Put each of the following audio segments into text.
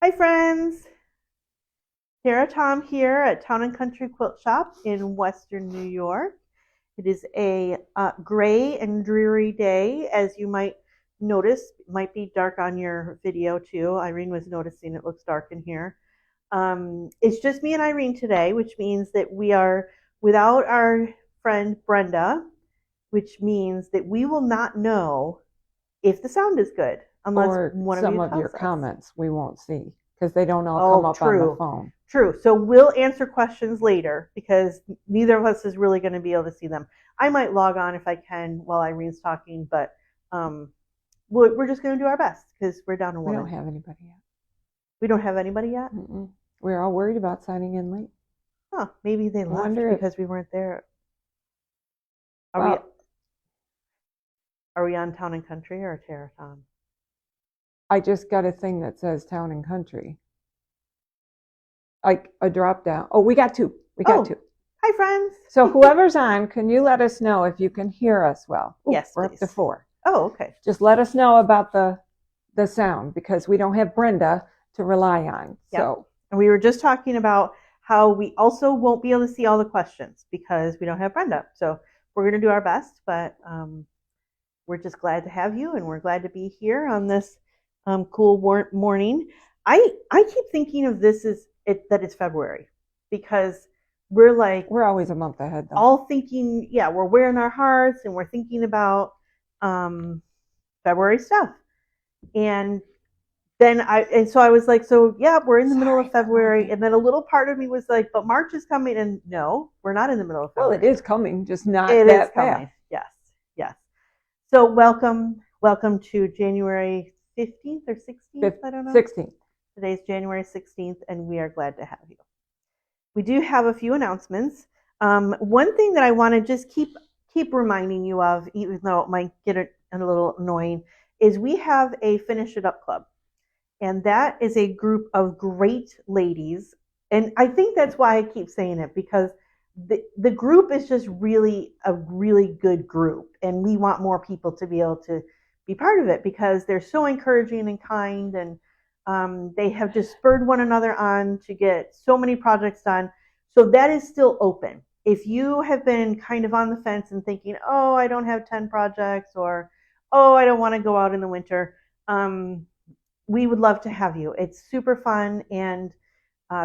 Hi friends, Tara Tom here at Town and Country Quilt Shop in Western New York. It is a gray and dreary day, as you might notice. It might be dark on your video too. Irene was noticing it looks dark in here. It's just me and Irene today, which means that we are without our friend Brenda, which means that we will not know if the sound is good unless Or one of you some of your tells us. comments we won't see because they don't all come Oh, up on the true. phone. True. So we'll answer questions later because neither of us is really going to be able to see them. I might log on if I can while Irene's talking, but um, we're just going to do our best because we're down a We don't woman. have anybody yet. We don't have anybody yet. We're all worried about signing in late. Huh? Maybe they left because we weren't there. Are we? Well, Are we on Town and Country or Terrathon? I just got a thing that says Town and Country, like a drop down. Oh, we got two. We got two. Hi, friends. So whoever's on, can you let us know if you can hear us well? Ooh, Yes, we're please. up to 4. Oh, okay. Just let us know about the sound because we don't have Brenda to rely on. Yep. So, and we were just talking about how we also won't be able to see all the questions because we don't have Brenda. So we're going to do our best, but we're just glad to have you, and we're glad to be here on this cool morning. I keep thinking of this as that it's February because we're always a month ahead, though. All thinking, yeah, we're wearing our hearts and we're thinking about February stuff, and so I was like, so yeah, we're in the middle of February, and then a little part of me was like, but March is coming, and no, we're not in the middle of February. Well, it is coming, just not it that is fast. Coming. Yes. So welcome to January 15th or 16th. I don't know. 16th. Today's January 16th, and we are glad to have you. We do have a few announcements. One thing that I want to just keep reminding you of, even though it might get a little annoying, is we have a Finish It Up Club. And that is a group of great ladies. And I think that's why I keep saying it, because the group is just really a really good group. And we want more people to be able to be part of it because they're so encouraging and kind. And they have just spurred one another on to get so many projects done. So that is still open. If you have been kind of on the fence and thinking, oh, I don't have 10 projects, or oh, I don't want to go out in the winter, we would love to have you. It's super fun, and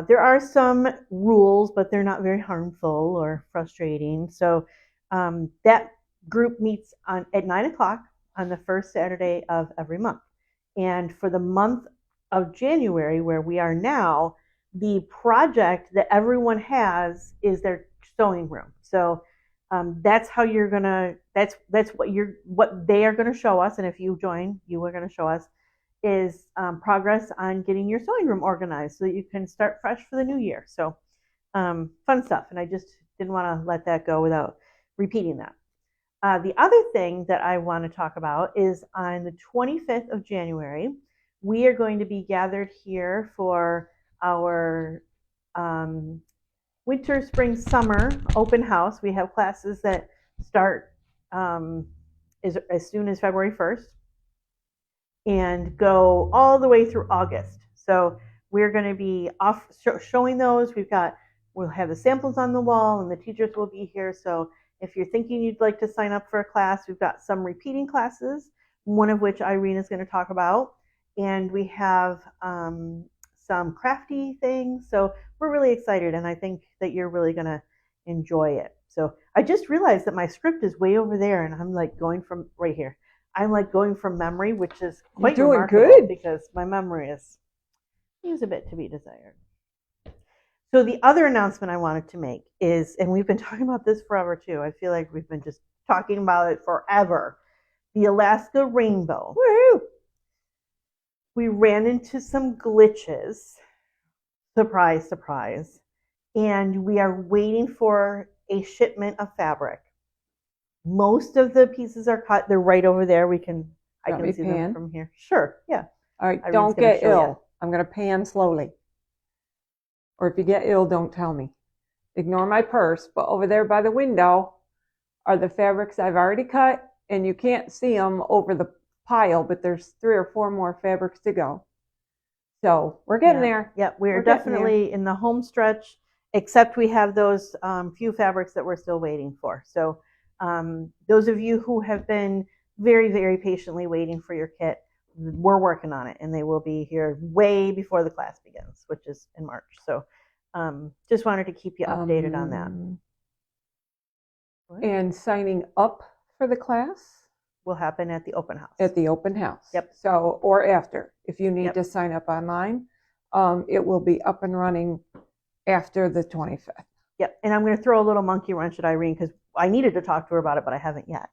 there are some rules, but they're not very harmful or frustrating. So that group meets at 9 o'clock on the first Saturday of every month. And for the month of January, where we are now, the project that everyone has is their sewing room. So that's how you're gonna. That's what they are gonna show us. And if you join, you are gonna show us is progress on getting your sewing room organized so that you can start fresh for the new year. So fun stuff. And I just didn't want to let that go without repeating that. The other thing that I want to talk about is on the 25th of January, we are going to be gathered here for our winter, spring, summer open house. We have classes that start as soon as February 1st and go all the way through August. So we're going to be showing those. We'll have the samples on the wall, and the teachers will be here. So if you're thinking you'd like to sign up for a class, we've got some repeating classes, one of which Irene is going to talk about, and we have some crafty things. So we're really excited, and I think that you're really going to enjoy it. So I just realized that my script is way over there, and I'm like going from right here. I'm like going from memory, which is quite remarkable good because my memory leaves a bit to be desired. So the other announcement I wanted to make is, and we've been talking about this forever too. I feel like we've been just talking about it forever. The Alaska Rainbow. Woo! We ran into some glitches. Surprise, surprise. And we are waiting for a shipment of fabric. Most of the pieces are cut. They're right over there. I can see them from here. Sure, yeah. All right, don't get ill. I'm going to pan slowly. Or if you get ill, don't tell me. Ignore my purse, but over there by the window are the fabrics I've already cut, and you can't see them over the pile, but there's 3 or 4 more fabrics to go. So we're getting there. Yeah, we're definitely in the home stretch, except we have those few fabrics that we're still waiting for. So those of you who have been very, very patiently waiting for your kit, we're working on it, and they will be here way before the class begins, which is in March. So just wanted to keep you updated on that. And signing up for the class will happen at the open house. At the open house. Yep. So, or after, if you need to sign up online, it will be up and running after the 25th. Yep. And I'm going to throw a little monkey wrench at Irene because I needed to talk to her about it, but I haven't yet.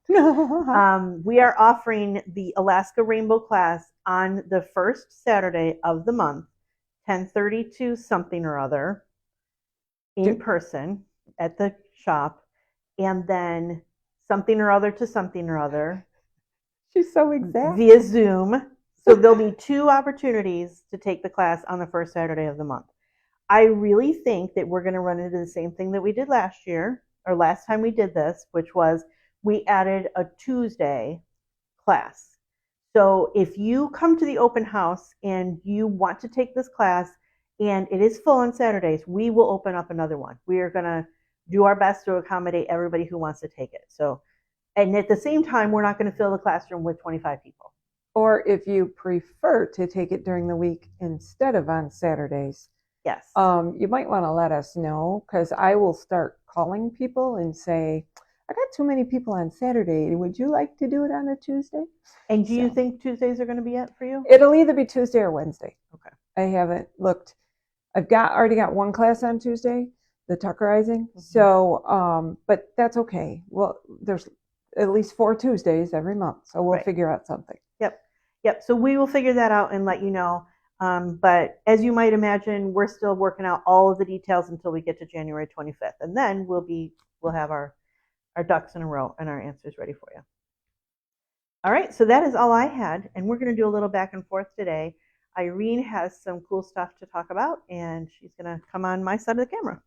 We are offering the Alaska Rainbow class on the first Saturday of the month, 10:30 to something or other, in person at the shop, and then something or other to something or other. She's so exact. Via Zoom. So there'll be 2 opportunities to take the class on the first Saturday of the month. I really think that we're going to run into the same thing that we did last year, or last time we did this, which was we added a Tuesday class. So if you come to the open house and you want to take this class and it is full on Saturdays, we will open up another one. We are going to do our best to accommodate everybody who wants to take it. So, and at the same time, we're not going to fill the classroom with 25 people. Or if you prefer to take it during the week instead of on Saturdays, yes, you might want to let us know, because I will start calling people and say, I got too many people on Saturday. Would you like to do it on a Tuesday? And do you think Tuesdays are going to be it for you? It'll either be Tuesday or Wednesday. Okay. I haven't looked. I've already got one class on Tuesday, the Tuckerizing. Mm-hmm. So, but that's okay. Well, there's at least 4 Tuesdays every month, so we'll figure out something. Yep. So we will figure that out and let you know. But as you might imagine, we're still working out all of the details until we get to January 25th, and then we'll have our ducks in a row and our answers ready for you. All right, so that is all I had, and we're going to do a little back and forth today. Irene has some cool stuff to talk about, and she's going to come on my side of the camera.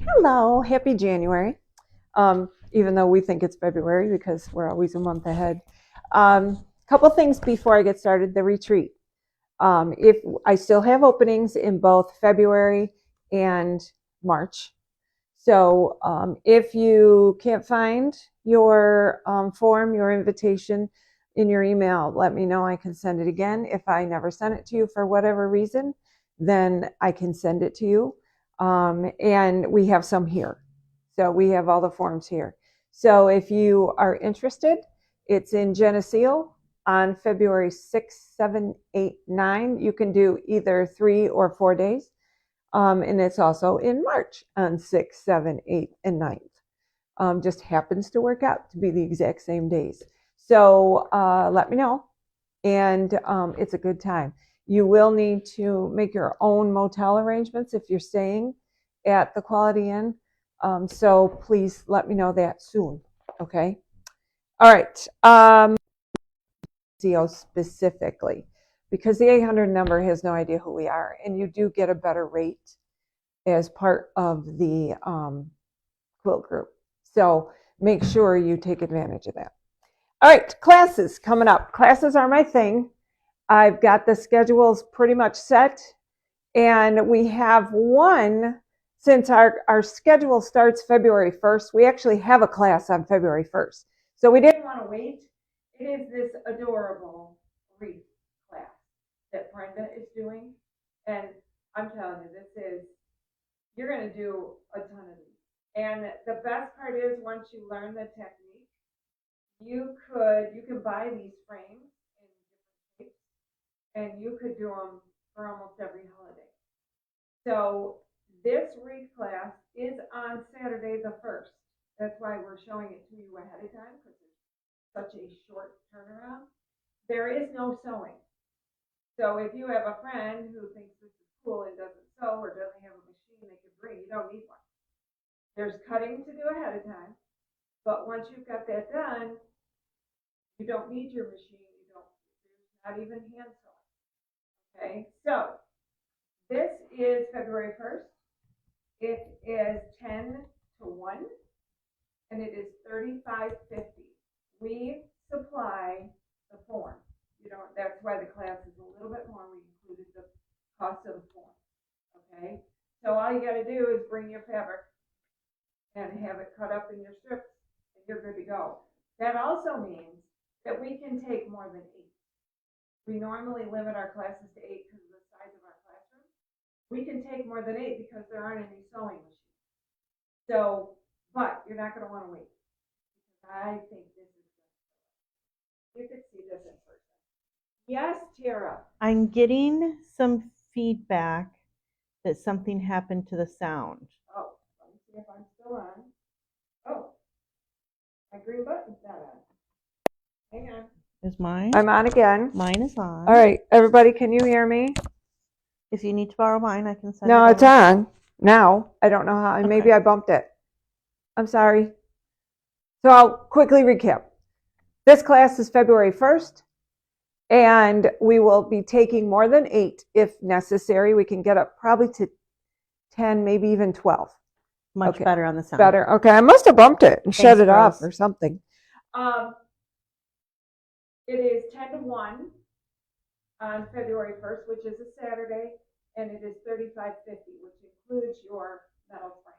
Hello, happy January. Even though we think it's February because we're always a month ahead. Couple things before I get started. The retreat. If I still have openings in both February and March. So if you can't find your form, your invitation in your email, let me know. I can send it again. If I never sent it to you for whatever reason, then I can send it to you. And we have some here. So we have all the forms here. So if you are interested, it's in Geneseo on February 6th, 7th, 8th, 9th. You can do either 3 or 4 days. And it's also in March on 6th, 7th, 8th, and 9th. Just happens to work out to be the exact same days. So let me know. And it's a good time. You will need to make your own motel arrangements if you're staying at the Quality Inn. So please let me know that soon. Okay. All right. Specifically, because the 800 number has no idea who we are, and you do get a better rate as part of the quilt group. So make sure you take advantage of that. All right, classes coming up. Classes are my thing. I've got the schedules pretty much set, and we have one. Since our schedule starts February 1st, we actually have a class on February 1st. So we didn't want to wait. It is this adorable wreath class that Brenda is doing. And I'm telling you, you're going to do a ton of these. And the best part is once you learn the technique, you can buy these frames in different shapes, and you could do them for almost every holiday. So this wreath class is on Saturday the 1st. That's why we're showing it to you ahead of time, because it's such a short turnaround. There is no sewing. So if you have a friend who thinks this is cool and doesn't sew or doesn't have a machine they can bring, you don't need one. There's cutting to do ahead of time, but once you've got that done, you don't need your machine. There's not even hand sewing. Okay, so this is February 1st. It is 10 to 1, and it is $35.50. We supply the forms. do is bring your fabric and have it cut up in your strips, and you're good to go. That also means that we can take more than 8. We normally limit our classes to 8 because of the size of our classroom. We can take more than 8 because there aren't any sewing machines. So, but you're not going to want to wait. I think this is good. You could see this in person. Yes, Tara. I'm getting some feedback that something happened to the sound. Oh, let me see if I'm still on. Oh, my green button's not on. Hang on. Is mine? I'm on again. Mine is on. All right, everybody, can you hear me? If you need to borrow mine, I can send No, it it's over. on now. I don't know how. Okay. Maybe I bumped it. I'm sorry. So I'll quickly recap. This class is February 1st, and we will be taking more than 8 if necessary. We can get up probably to 10, maybe even 12. Much Okay. better on the sound. Better. Okay, I must have bumped it and shut it off Rose. or something. It is 10 to 1 on February 1st, which is a Saturday, and it is $35.50, which includes your metal frame.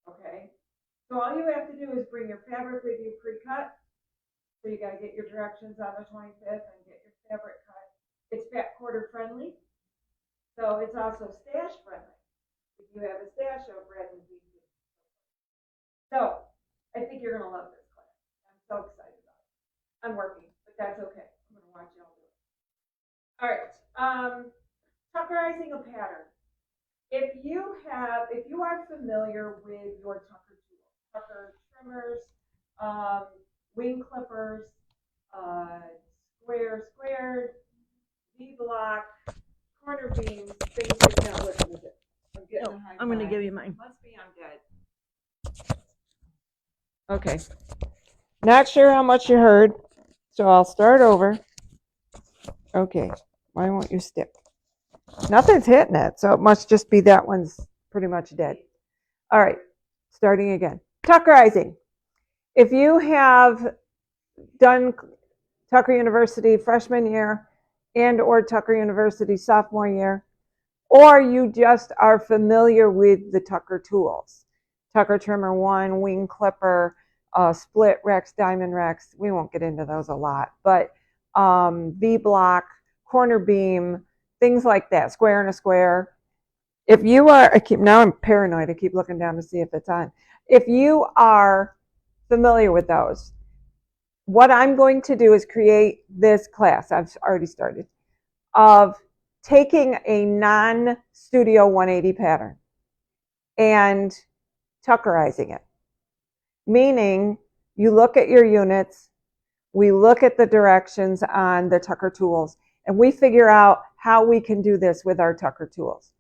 Okay? So all you have to do is bring your fabric with you pre-cut. So you got to get your directions on the 25th and get your fabric cut. It's fat quarter friendly, so it's also stash friendly. If you have a stash of bread and beans. So I think you're going to love this class. I'm so excited about it. I'm working, but that's okay. I'm going to watch y'all do it. All right. Tuckerizing a pattern. If you are familiar with your Tucker tools, Tucker trimmers, wing clippers, squared, V-block, corner beams, things like that. Listen to it. I'm going to give you mine. Must be on dead. Okay. Not sure how much you heard, so I'll start over. Okay. Why won't you stick? Nothing's hitting it, so it must just be that one's pretty much dead. All right. Starting again. Tuckerizing. If you have done Tucker University freshman year and or Tucker University sophomore year, or you just are familiar with the Tucker tools, Tucker Trimmer 1, Wing Clipper, Split Rex, Diamond Rex, we won't get into those a lot, but V-block, corner beam, things like that, square and a square. If you are, now I'm paranoid, I keep looking down to see if it's on. If you are familiar with those, what I'm going to do is create this class, I've already started, of taking a non-Studio 180 pattern and tuckerizing it. Meaning, you look at your units, we look at the directions on the Tucker tools, and we figure out how we can do this with our Tucker tools.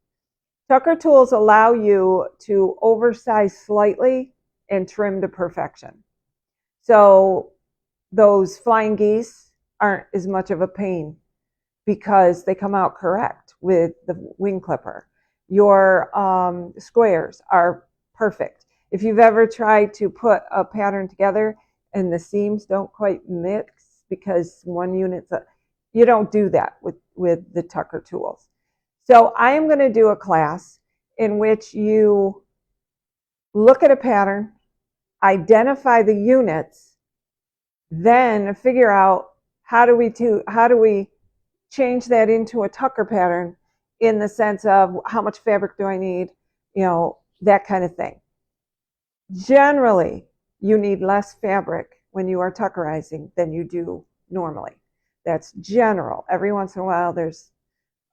Tucker tools allow you to oversize slightly and trim to perfection. So those flying geese aren't as much of a pain because they come out correct with the wing clipper. Your squares are perfect. If you've ever tried to put a pattern together and the seams don't quite mix because one unit's you don't do that with the Tucker tools. So I am going to do a class in which you look at a pattern, identify the units, then figure out how do we change that into a Tucker pattern in the sense of how much fabric do I need, that kind of thing. Generally, you need less fabric when you are tuckerizing than you do normally. That's general. Every once in a while there's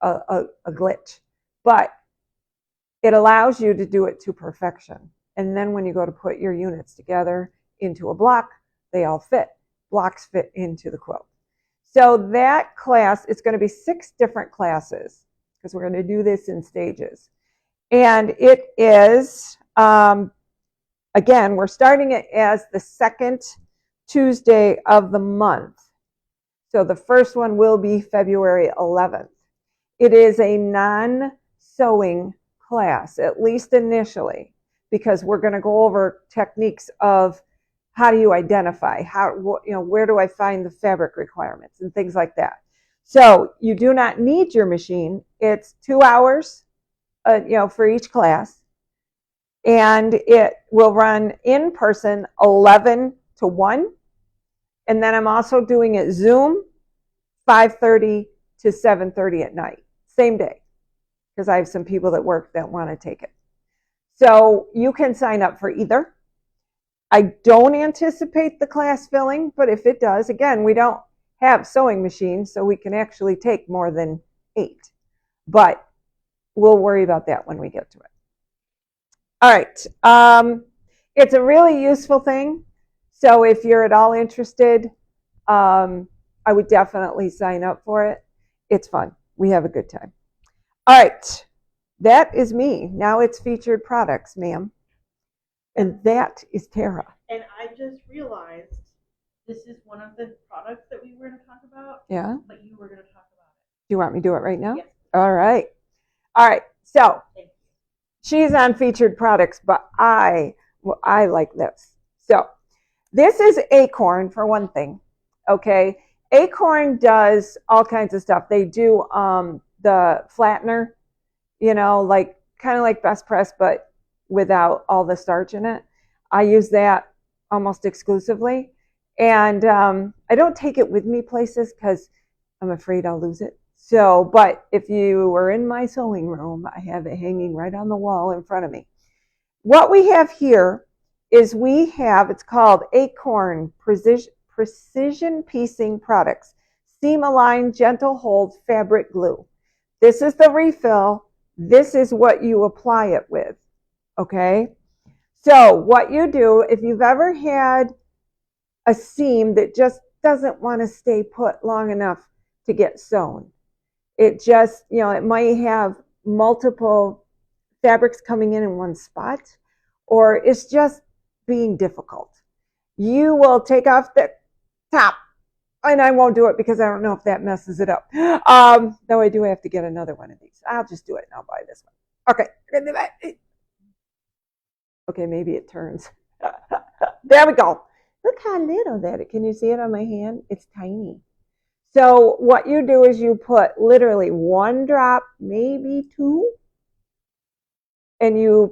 a glitch, but it allows you to do it to perfection. And then when you go to put your units together into a block, they all fit. Blocks fit into the quilt. So that class, it's going to be 6 different classes because we're going to do this in stages. And it is, again, we're starting it as the second Tuesday of the month. So the first one will be February 11th. It is a non-sewing class, at least initially, because we're going to go over techniques of how do you identify, where do I find the fabric requirements and things like that. So you do not need your machine. It's 2 hours for each class. And it will run in person 11 to 1. And then I'm also doing it Zoom 5:30 to 7:30 at night, same day, because I have some people that work that want to take it. So you can sign up for either. I don't anticipate the class filling, but if it does, again, we don't have sewing machines, so we can actually take more than 8. But we'll worry about that when we get to it. All right. It's a really useful thing. So if you're at all interested, I would definitely sign up for it. It's fun. We have a good time. All right. That is me. Now it's featured products, ma'am. And that is Tara. And I just realized this is one of the products that we were going to talk about. Yeah. But you were going to talk about it. Do you want me to do it right now? Yes. All right. All right. So she's on featured products, but I like this. So this is Acorn for one thing. Okay. Acorn does all kinds of stuff. They do the flattener, like kind of like Best Press, but without all the starch in it. I use that almost exclusively. And I don't take it with me places because I'm afraid I'll lose it. So, but if you were in my sewing room, I have it hanging right on the wall in front of me. What we have here is it's called Acorn Precision Piecing Products. Seam Aligned Gentle Hold Fabric Glue. This is the refill. This is what you apply it with. Okay? So what you do, if you've ever had a seam that just doesn't want to stay put long enough to get sewn, it just, it might have multiple fabrics coming in one spot, or it's just being difficult. You will take off the top, and I won't do it because I don't know if that messes it up. Though I do have to get another one of these. I'll just do it and I'll buy this one. Okay. Okay, maybe it turns. There we go. Look how little that is. Can you see it on my hand? It's tiny. So what you do is you put literally 1 drop, maybe 2, and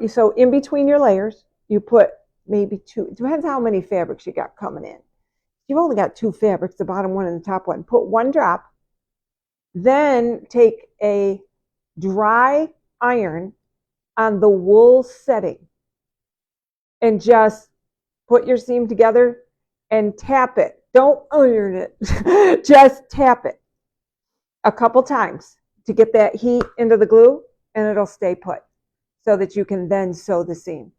so in between your layers, you put maybe 2. It depends how many fabrics you got coming in. You've only got 2 fabrics, the bottom one and the top one. Put 1 drop, then take a dry iron on the wool setting and just put your seam together and tap it. Don't iron it. Just tap it a couple times to get that heat into the glue, and it'll stay put so that you can then sew the seam.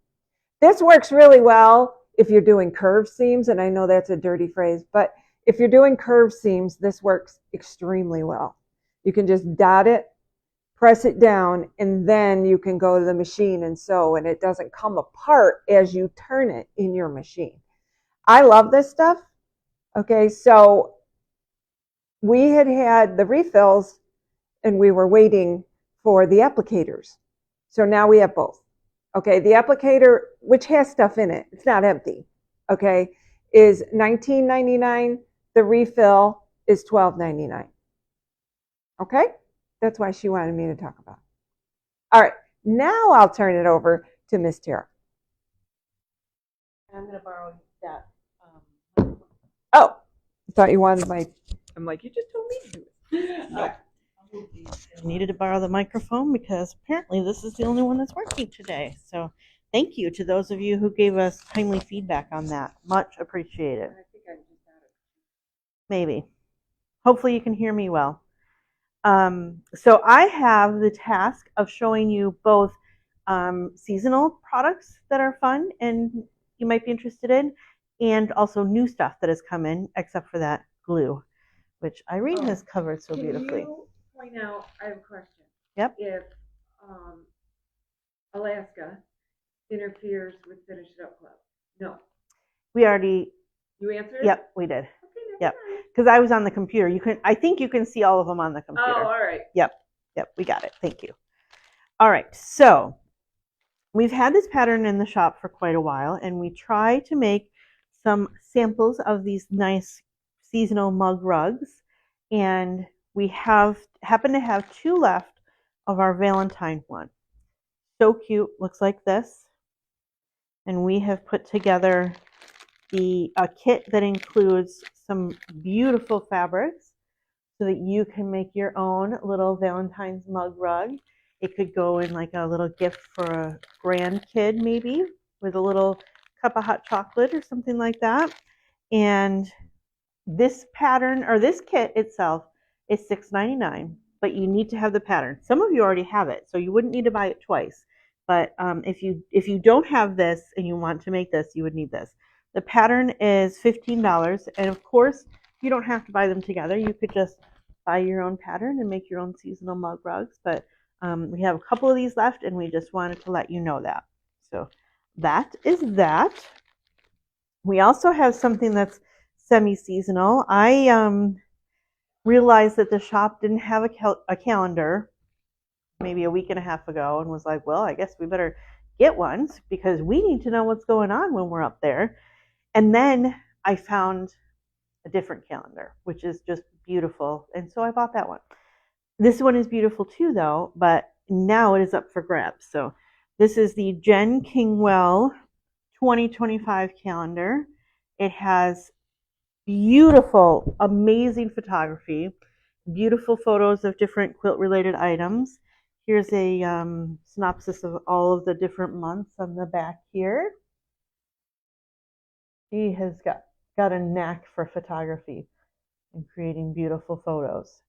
This works really well if you're doing curved seams, and I know that's a dirty phrase, but if you're doing curved seams, this works extremely well. You can just dot it, press it down, and then you can go to the machine and sew, and it doesn't come apart as you turn it in your machine. I love this stuff. Okay, so we had the refills, and we were waiting for the applicators. So now we have both. Okay, the applicator, which has stuff in it, it's not empty, okay, is $19.99. The refill is $12.99. Okay? That's why she wanted me to talk about it. All right, now I'll turn it over to Miss Tara. I'm going to borrow that. Oh, I thought you wanted I'm like, you just told me to do it. No. I needed to borrow the microphone because apparently this is the only one that's working today. So thank you to those of you who gave us timely feedback on that. Much appreciated. Maybe. Hopefully you can hear me well. So I have the task of showing you both seasonal products that are fun and you might be interested in, and also new stuff that has come in, except for that glue, which Irene has covered so beautifully. Can you point out, I have a question. Yep. If Alaska interferes with Finish It Up Club? No. We already. You answered? Yep, we did. Okay, yep. Because I was on the computer. I think you can see all of them on the computer. Oh, all right. Yep, we got it. Thank you. All right, so we've had this pattern in the shop for quite a while, and we try to make some samples of these nice seasonal mug rugs, and we happen to have 2 left of our Valentine one. So cute, looks like this. And we have put together a kit that includes some beautiful fabrics so that you can make your own little Valentine's mug rug. It could go in like a little gift for a grandkid maybe, with a little cup of hot chocolate or something like that. And this pattern, or this kit itself, is $6.99, but you need to have the pattern. Some of you already have it, so you wouldn't need to buy it twice. But if you don't have this and you want to make this, you would need this. The pattern is $15, and of course, you don't have to buy them together. You could just buy your own pattern and make your own seasonal mug rugs. But we have a couple of these left, and we just wanted to let you know that. So that is that. We also have something that's semi-seasonal. I realized that the shop didn't have a calendar maybe a week and a half ago, and was like, well, I guess we better get one because we need to know what's going on when we're up there. And then I found a different calendar, which is just beautiful. And so I bought that one. This one is beautiful too, though, but now it is up for grabs. So this is the Jen Kingwell 2025 calendar. It has beautiful, amazing photography, beautiful photos of different quilt related items. Here's a synopsis of all of the different months on the back here. She has got a knack for photography and creating beautiful photos.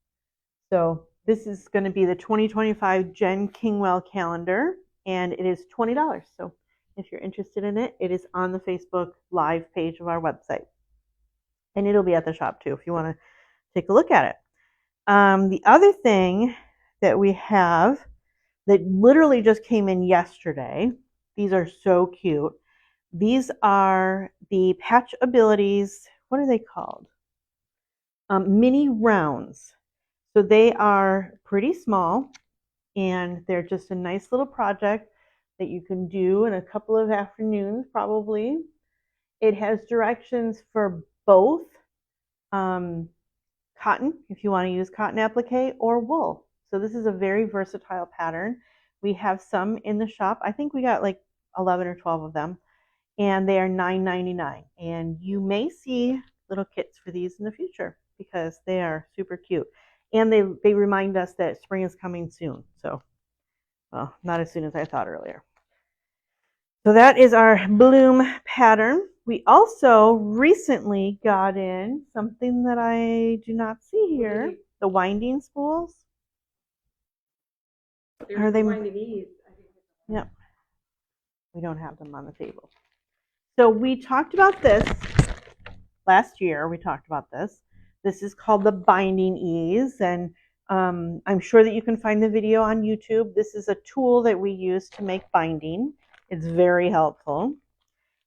So this is going to be the 2025 Jen Kingwell calendar, and it is $20. So if you're interested in it, it is on the Facebook Live page of our website. And it'll be at the shop too if you want to take a look at it. The other thing that we have that literally just came in yesterday, these are so cute. These are the Patch Abilities, what are they called? Mini rounds. So they are pretty small, and they're just a nice little project that you can do in a couple of afternoons probably. It has directions for both cotton, if you want to use cotton applique, or wool. So this is a very versatile pattern. We have some in the shop. I think we got like 11 or 12 of them, and they are $9.99. And you may see little kits for these in the future because they are super cute. And they remind us that spring is coming soon. So, well, not as soon as I thought earlier. So that is our bloom pattern. We also recently got in something that I do not see here, the winding spools. Are they winding ease? Yep. We don't have them on the table. So we talked about this last year. We talked about this. This is called the binding ease, and I'm sure that you can find the video on YouTube. This is a tool that we use to make binding. It's very helpful.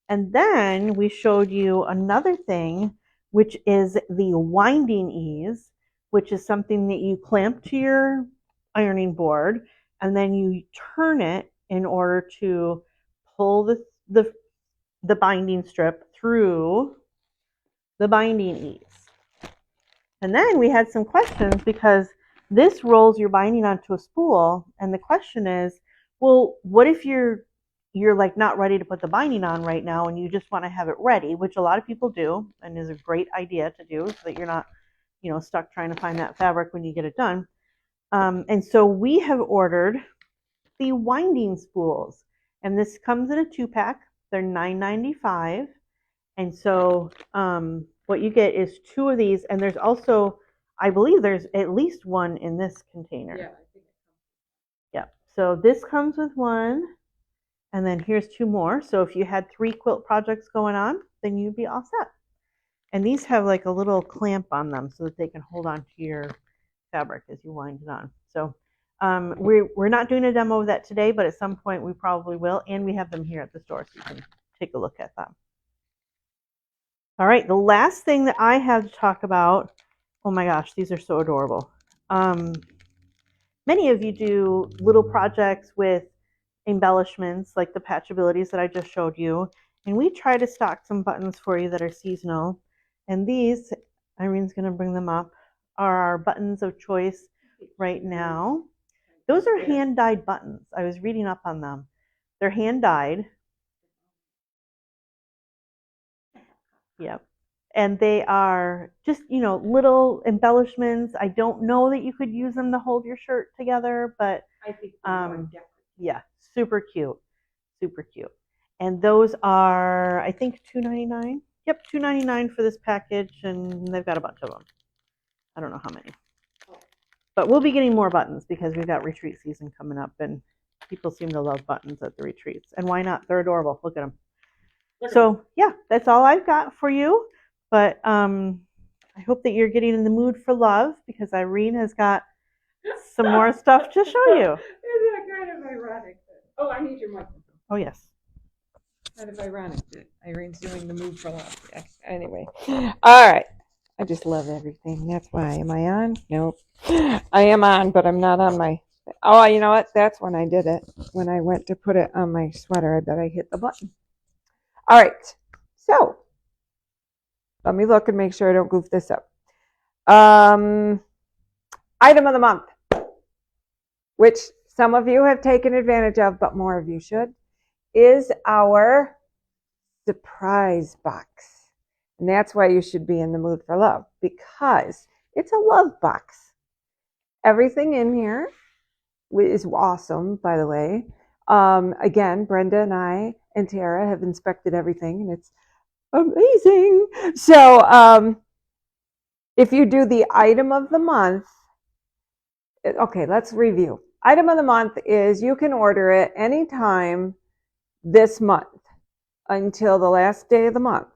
And then we showed you another thing, which is the winding ease, which is something that you clamp to your ironing board, and then you turn it in order to pull the binding strip through the binding ease. And then we had some questions because this rolls your binding onto a spool, and the question is, well, what if you're like not ready to put the binding on right now and you just want to have it ready, which a lot of people do and is a great idea to do so that you're not, stuck trying to find that fabric when you get it done. And so we have ordered the winding spools, and this comes in a 2-pack. They're $9.95. And so what you get is 2 of these, and there's also, I believe there's at least one in this container. Yeah, I think. Yeah. So this comes with one. And then here's 2 more. So if you had 3 quilt projects going on, then you'd be all set. And these have like a little clamp on them so that they can hold on to your fabric as you wind it on. So we're not doing a demo of that today, but at some point we probably will. And we have them here at the store so you can take a look at them. All right, the last thing that I have to talk about, oh my gosh, these are so adorable. Many of you do little projects with embellishments like the patch abilities that I just showed you, and we try to stock some buttons for you that are seasonal. And these, Irene's going to bring them up, are our buttons of choice right now. Those are hand-dyed buttons. I was reading up on them. They're hand-dyed. Yep. And they are just, little embellishments. I don't know that you could use them to hold your shirt together, but I think yeah, super cute. Super cute. And those are, I think, $2.99. Yep, $2.99 for this package, and they've got a bunch of them. I don't know how many. But we'll be getting more buttons because we've got retreat season coming up, and people seem to love buttons at the retreats. And why not? They're adorable. Look at them. So, yeah, that's all I've got for you. But I hope that you're getting in the mood for love because Irene has got some more stuff to show you. Isn't that kind of ironic? Oh, I need your microphone. Oh, yes. Kind of ironic that Irene's doing the mood for love. Yeah. Anyway. All right. I just love everything. That's why. Am I on? Nope. I am on, but I'm not on my... Oh, you know what? That's when I did it. When I went to put it on my sweater, I bet I hit the button. All right. So, let me look and make sure I don't goof this up. Item of the month, which some of you have taken advantage of, but more of you should, is our surprise box. And that's why you should be in the mood for love, because it's a love box. Everything in here is awesome, by the way. Again, Brenda and I and Tara have inspected everything, and it's amazing. So if you do the item of the month, okay, let's review. Item of the month is you can order it anytime this month until the last day of the month,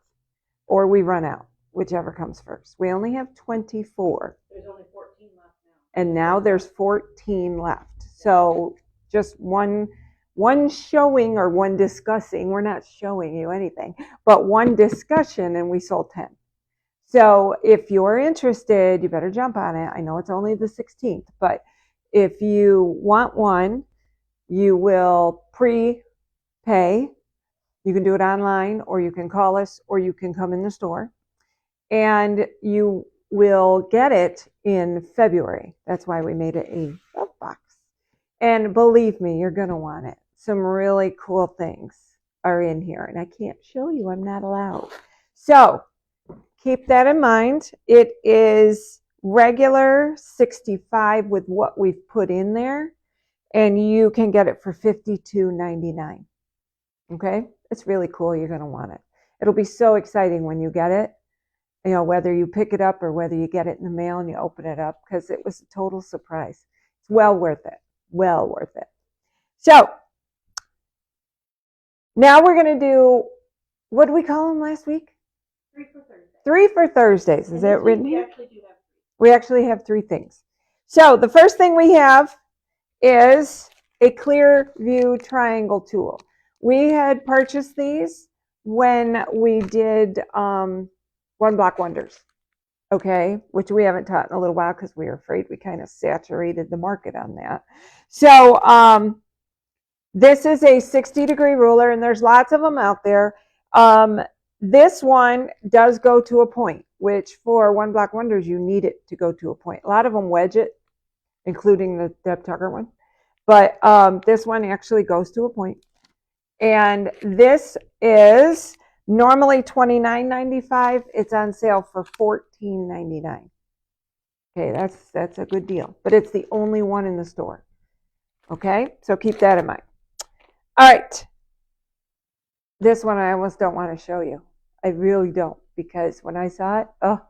or we run out, whichever comes first. We only have 24. There's only 14 left now. And now there's 14 left. So just one showing or one discussing, we're not showing you anything, but one discussion and we sold 10. So if you're interested, you better jump on it. I know it's only the 16th, but if you want one, you will prepay. You can do it online, or you can call us, or you can come in the store. And you will get it in February. That's why we made it a love box. And believe me, you're going to want it. Some really cool things are in here. And I can't show you. I'm not allowed. So keep that in mind. It is regular $65 with what we've put in there. And you can get it for $52.99. Okay? It's really cool. You're going to want it. It'll be so exciting when you get it. You know, whether you pick it up or whether you get it in the mail and you open it up, because it was a total surprise. It's well worth it. Well worth it. So now we're going to do, what did we call them last week? 3 for Thursday. 3 for Thursdays. Is that written here? We We actually have 3 things. So the first thing we have is a clear view triangle tool. We had purchased these when we did One Block Wonders, okay, which we haven't taught in a little while because we were afraid we kind of saturated the market on that. So this is a 60-degree ruler, and there's lots of them out there. This one does go to a point, which for One Block Wonders, you need it to go to a point. A lot of them wedge it, including the Deb Tucker one. But this one actually goes to a point. And this is normally $29.95. It's on sale for $14.99. Okay, that's a good deal. But it's the only one in the store. Okay, so keep that in mind. All right. This one I almost don't want to show you. I really don't, because when I saw it, oh,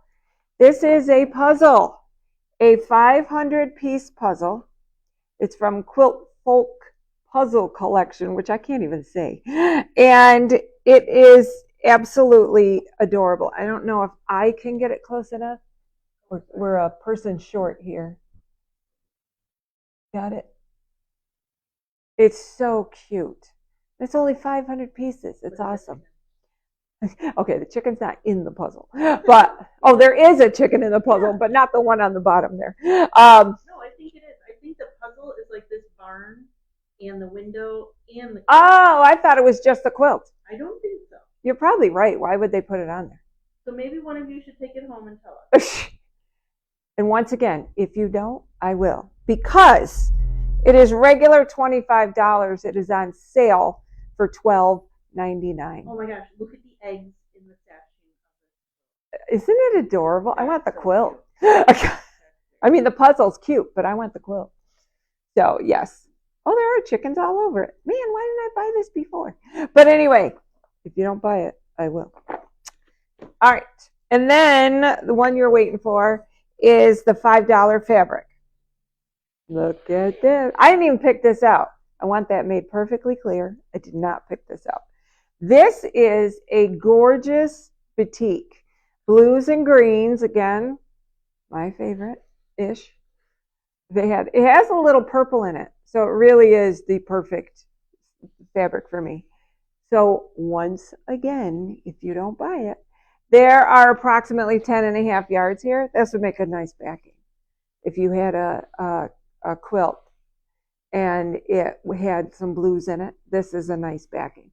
this is a puzzle, a 500-piece puzzle. It's from Quilt Folk Puzzle Collection, which I can't even say. And it is absolutely adorable. I don't know if I can get it close enough. We're a person short here. Got it? It's so cute. It's only 500 pieces. It's awesome. Okay, the chicken's not in the puzzle. But, oh, there is a chicken in the puzzle, but not the one on the bottom there. No, I think it is. I think the puzzle is like this barn and the window and the quilt. Oh, I thought it was just the quilt. I don't think so. You're probably right. Why would they put it on there? So maybe one of you should take it home and tell us. And once again, if you don't, I will. Because It is regular $25. It is on sale for $12.99. Oh my gosh, look at the eggs in the section. Isn't it adorable? I want the quilt. I mean, the puzzle's cute, but I want the quilt. So, yes. Oh, there are chickens all over it. Man, why didn't I buy this before? But anyway, if you don't buy it, I will. All right. And then the one you're waiting for is the $5 fabric. Look at this. I didn't even pick this out. I want that made perfectly clear. I did not pick this out. This is a gorgeous batik. Blues and greens, again, my favorite-ish. It has a little purple in it, so it really is the perfect fabric for me. So once again, if you don't buy it, there are approximately 10.5 yards here. This would make a nice backing. If you had a quilt and it had some blues in it, this is a nice backing.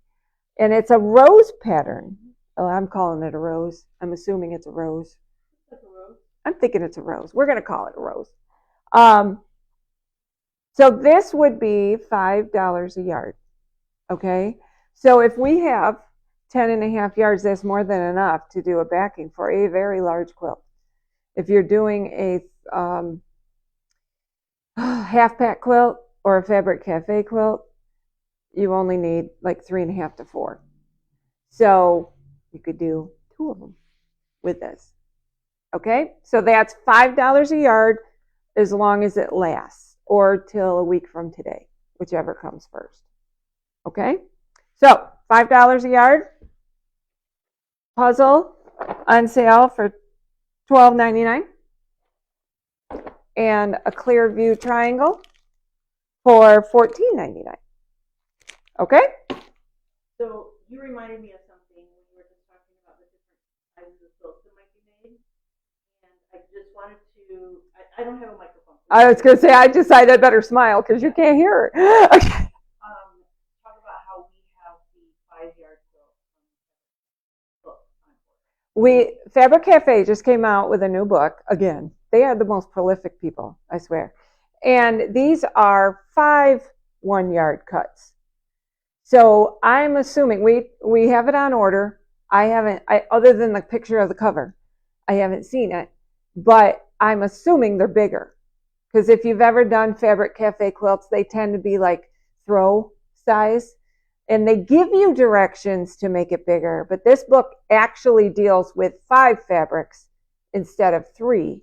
And it's a rose pattern. Oh, I'm calling it a rose. I'm assuming it's a rose. I'm thinking it's a rose. We're going to call it a rose. So this would be $5 a yard. Okay. So if we have 10.5 yards, that's more than enough to do a backing for a very large quilt. If you're doing a half pack quilt or a Fabric Cafe quilt, you only need like 3.5 to 4. So you could do 2 of them with this. Okay, so that's $5 a yard as long as it lasts, or till a week from today, whichever comes first. Okay, so $5 a yard. Puzzle on sale for $12.99. And a clear view triangle for $14.99. Okay? So you reminded me of something when you were just talking about the different sizes of quilts that might be made. And I just wanted to, I don't have a microphone. I was going to say, I decided I better smile because you can't hear her. Okay. Talk about how we have the 5-yard quilt. Fabric Cafe just came out with a new book. Again, they are the most prolific people, I swear. And these are 5 1-yard cuts. So I'm assuming we have it on order. Other than the picture of the cover, I haven't seen it, but I'm assuming they're bigger. Because if you've ever done Fabric Cafe quilts, they tend to be like throw size. And they give you directions to make it bigger. But this book actually deals with 5 fabrics instead of 3.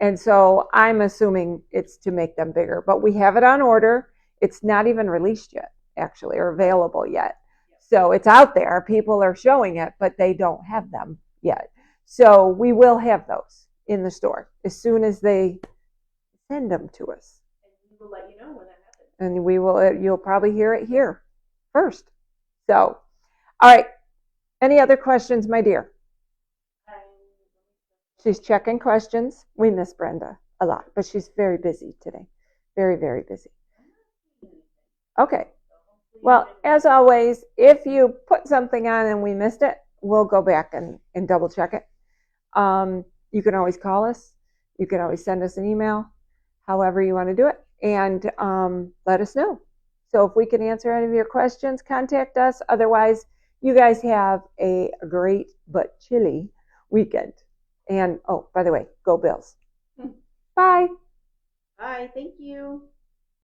And so I'm assuming it's to make them bigger. But we have it on order. It's not even released yet, actually, or available yet. So it's out there. People are showing it, but they don't have them yet. So we will have those in the store as soon as they send them to us. And we will let you know when that happens. And you'll probably hear it here first. So, all right. Any other questions, my dear? She's checking questions. We miss Brenda a lot, but she's very busy today. Very, very busy. Okay. Well, as always, if you put something on and we missed it, we'll go back and double check it. You can always call us. You can always send us an email, however you want to do it, and let us know. So if we can answer any of your questions, contact us. Otherwise, you guys have a great but chilly weekend. And, oh, by the way, go Bills. Bye. Bye. Thank you.